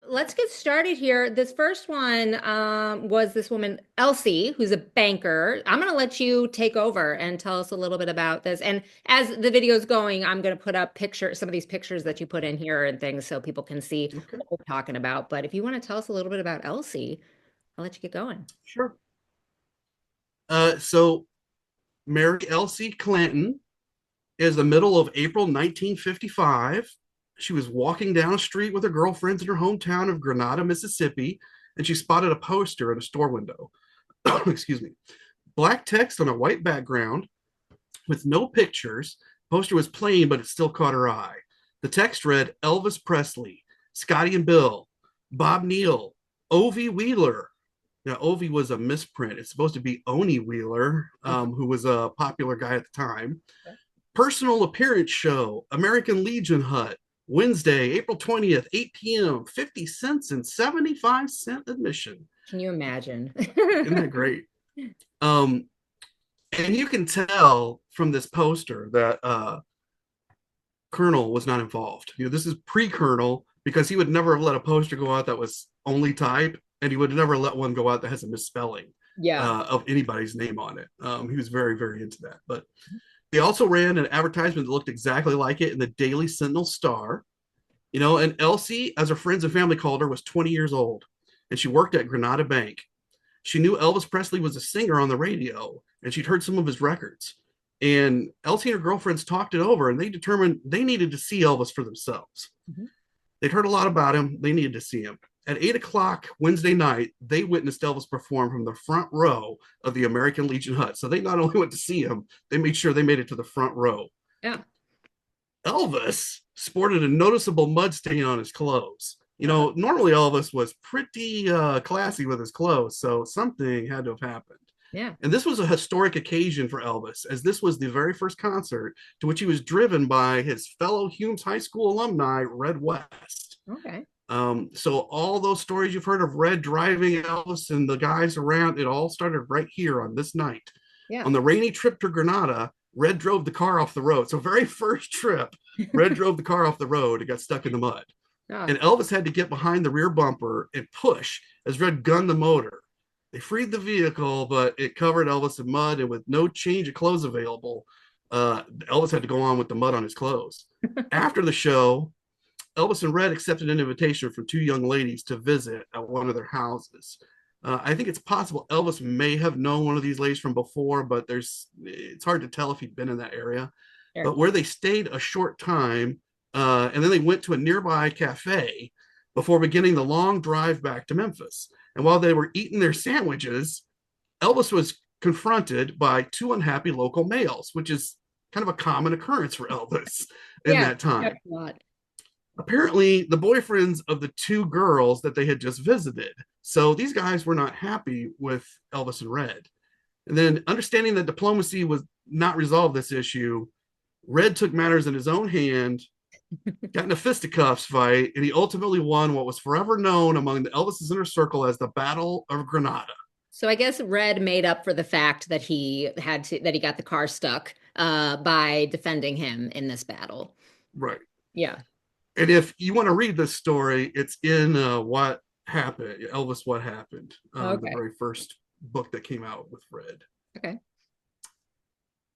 let's get started here. This first one was this woman, Elsie, who's a banker. I'm going to let you take over and tell us a little bit about this. And as the video is going, I'm going to put up some of these pictures that you put in here and things so people can see Okay, what we're talking about. But if you want to tell us a little bit about Elsie, I'll let you get going. sure. So Mary Elsie Clanton is the middle of April 1955. She was walking down a street with her girlfriends in her hometown of Grenada, Mississippi, and she spotted a poster in a store window. Excuse me. Black text on a white background with no pictures. Poster was plain, but it still caught her eye. The text read Elvis Presley, Scotty and Bill, Bob Neal, Ovie Wheeler. Now, Ovie was a misprint. It's supposed to be Oni Wheeler, who was a popular guy at the time. Personal appearance show, American Legion Hut, Wednesday, April 20th, 8 p.m., 50 cents and 75-cent admission. Can you imagine? Isn't that great? Um, and you can tell from this poster that Colonel was not involved. This is pre-Colonel because he would never have let a poster go out that was only type, and he would never let one go out that has a misspelling Yeah. of anybody's name on it. He was very, very into that. But they also ran an advertisement that looked exactly like it in the Daily Sentinel Star. And Elsie, as her friends and family called her, was 20 years old, and she worked at Grenada Bank. She knew Elvis Presley was a singer on the radio, and she'd heard some of his records. And Elsie and her girlfriends talked it over, and they determined they needed to see Elvis for themselves. Mhm. They'd heard a lot about him. They needed to see him. At 8 o'clock Wednesday night, they witnessed Elvis perform from the front row of the American Legion Hut. So they not only went to see him, they made sure they made it to the front row. Yeah. Elvis sported a noticeable mud stain on his clothes. Uh, Normally Elvis was pretty classy with his clothes, so something had to have happened. yeah. And this was a historic occasion for Elvis, as this was the very first concert to which he was driven by his fellow Humes High School alumni, Red West. Okay. So all those stories you've heard of Red driving Elvis and the guys around, it all started right here on this night. Yeah. On the rainy trip to Grenada, Red drove the car off the road. So very first trip, Red drove the car off the road and got stuck in the mud. Oh, And Elvis had to get behind the rear bumper and push as Red gunned the motor. They freed the vehicle, but it covered Elvis in mud, and with no change of clothes available, Elvis had to go on with the mud on his clothes. After the show, Elvis and Red accepted an invitation from two young ladies to visit at one of their houses. I think it's possible Elvis may have known one of these ladies from before, but it's hard to tell if he'd been in that area. sure. But where they stayed a short time, and then they went to a nearby cafe before beginning the long drive back to Memphis. And while they were eating their sandwiches, Elvis was confronted by two unhappy local males, which is kind of a common occurrence for Elvis in Yeah. that time. That's a lot. Apparently the boyfriends of the two girls that they had just visited. So these guys were not happy with Elvis and Red. And then, understanding that diplomacy was not resolve this issue, Red took matters in his own hand, got in a fisticuffs fight, and he ultimately won what was forever known among the Elvis's inner circle as the Battle of Grenada. So I guess Red made up for the fact that he got the car stuck by defending him in this battle. Right. Yeah. And if you want to read this story, it's in What Happened, Elvis What Happened, the Okay. very first book that came out with Red. Okay.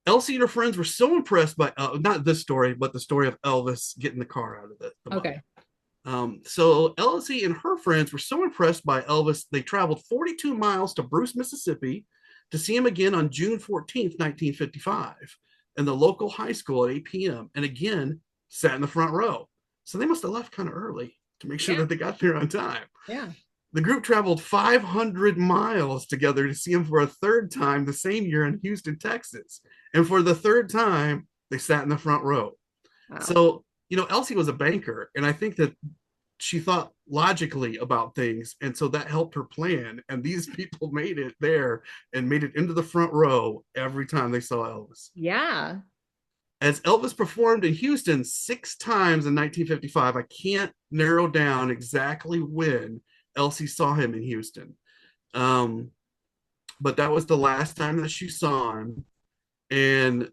Elsie and her friends were so impressed by not this story, but the story of Elvis getting the car out of the mud. Okay. So Elsie and her friends were so impressed by Elvis, they traveled 42 miles to Bruce, Mississippi to see him again on June 14th, 1955, in the local high school at 8 p.m. And again, sat in the front row. So they must have left kind of early to make sure Yeah. that they got there on time. Yeah. The group traveled 500 miles together to see him for a third time the same year in Houston, Texas. And for the third time, they sat in the front row. Wow. So, Elsie was a banker, and I think that she thought logically about things. And so that helped her plan. And these people made it there and made it into the front row every time they saw Elvis. Yeah. As Elvis performed in Houston 6 times in 1955, I can't narrow down exactly when Elsie saw him in Houston. Um, but that was the last time that she saw him. And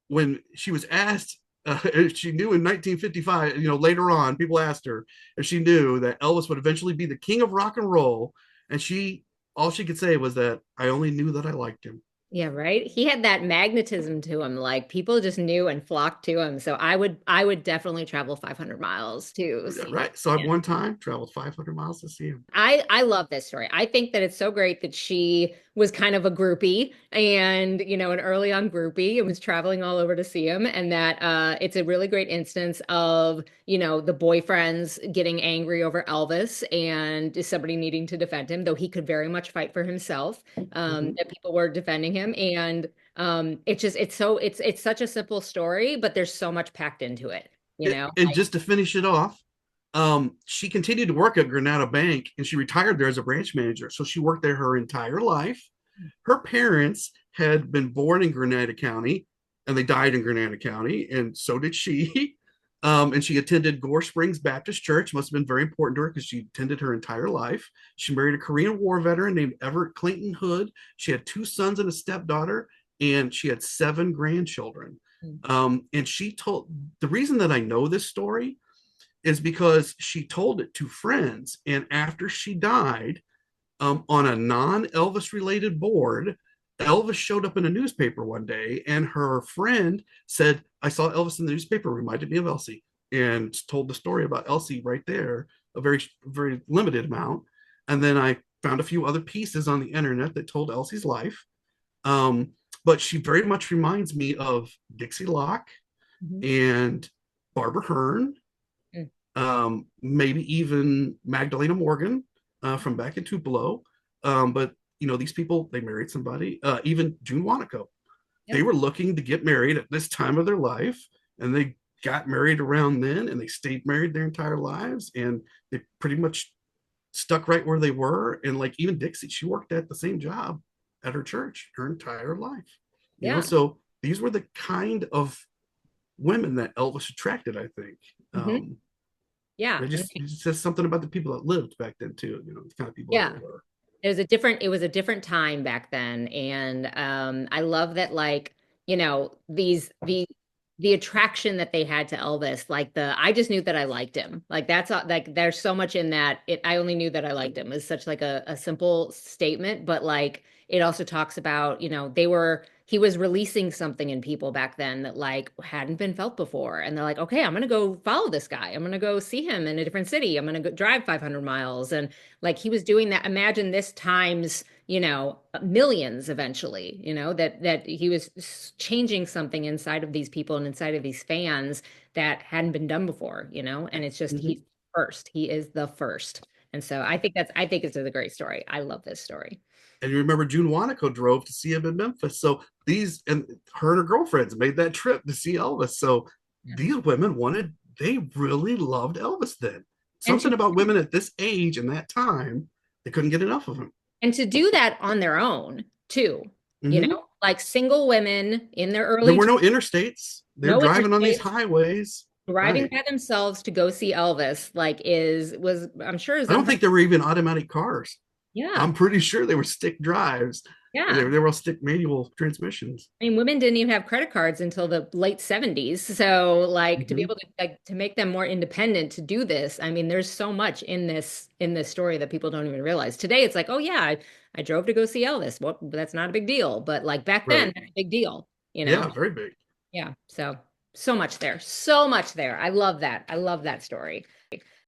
when she was asked she knew in 1955, later on, people asked her if she knew that Elvis would eventually be the king of rock and roll. And all she could say was that I only knew that I liked him. Yeah, right. He had that magnetism to him. Like people just knew and flocked to him. So I would definitely travel 500 miles to see Right. So I've him. one time traveled 500 miles to see him. I love this story. I think that it's so great that she was kind of a groupie and, an early on groupie and was traveling all over to see him. And that it's a really great instance of, the boyfriends getting angry over Elvis and somebody needing to defend him, though he could very much fight for himself, Mhm. that people were defending him. And it's such a simple story, but there's so much packed into it, you know? And just to finish it off, she continued to work at Grenada Bank and she retired there as a branch manager. So she worked there her entire life. Her parents had been born in Grenada County and they died in Grenada County, and so did she. And she attended Gore Springs Baptist Church. Must have been very important to her because she attended her entire life. She married a Korean War veteran named Everett Clayton Hood. She had two sons and a stepdaughter, and she had seven grandchildren. And she told the reason that I know this story is because she told it to friends. And after she died, on a non Elvis related board, Elvis showed up in a newspaper one day, and her friend said, I saw Elvis in the newspaper, reminded me of Elsie, and told the story about Elsie right there, a very, very limited amount. And then I found a few other pieces on the internet that told Elsie's life. Um, but she very much reminds me of Dixie Locke Mhm. and Barbara Hearn, Mm. maybe even Magdalena Morgan from back in Tupelo. But these people, they married somebody. Even June Wanako, they Yep. were looking to get married at this time of their life, and they got married around then, and they stayed married their entire lives, and they pretty much stuck right where they were. And like even Dixie, she worked at the same job at her church her entire life. Yeah. So these were the kind of women that Elvis attracted, I think. Hmm. Um, Yeah. it just says something about the people that lived back then too. The kind of people that Yeah. they were. It was a different time back then. And I love that like, the attraction that they had to Elvis, like I just knew that I liked him. Like that's like there's so much in that. I only knew that I liked him is such like a simple statement, but like it also talks about, he was releasing something in people back then that like hadn't been felt before. And they're like, okay, I'm gonna go follow this guy. I'm gonna go see him in a different city. I'm gonna go drive 500 miles. And like he was doing that. Imagine this times, millions eventually, that he was changing something inside of these people and inside of these fans that hadn't been done before, and it's just Mm-hmm. he's first. He is the first. And so I think it's a great story. I love this story. And you remember June Wanako drove to see him in Memphis. So her and her girlfriends made that trip to see Elvis. So Yeah. these they really loved Elvis then. And Something to about women at this age and that time, they couldn't get enough of him. and to do that on their own too, Mm-hmm. like single women in their There early were no interstates. They're no driving on these interstates, highways. driving Right. by themselves to go see Elvis, like was I'm sure is I don't unheard. think there were even automatic cars. Yeah. I'm pretty sure they were stick drives. Yeah. They were all stick manual transmissions. I mean, women didn't even have credit cards until the late 70s. So, like, to be Mm-hmm. able to like to make them more independent to do this, I mean, there's so much in this story that people don't even realize. Today, it's like, oh yeah, I drove to go see Elvis. What that's not a big deal, but like back then, Right. that's a big deal, you know? Yeah, very big. Yeah. So much there. So much there. I love that. I love that story.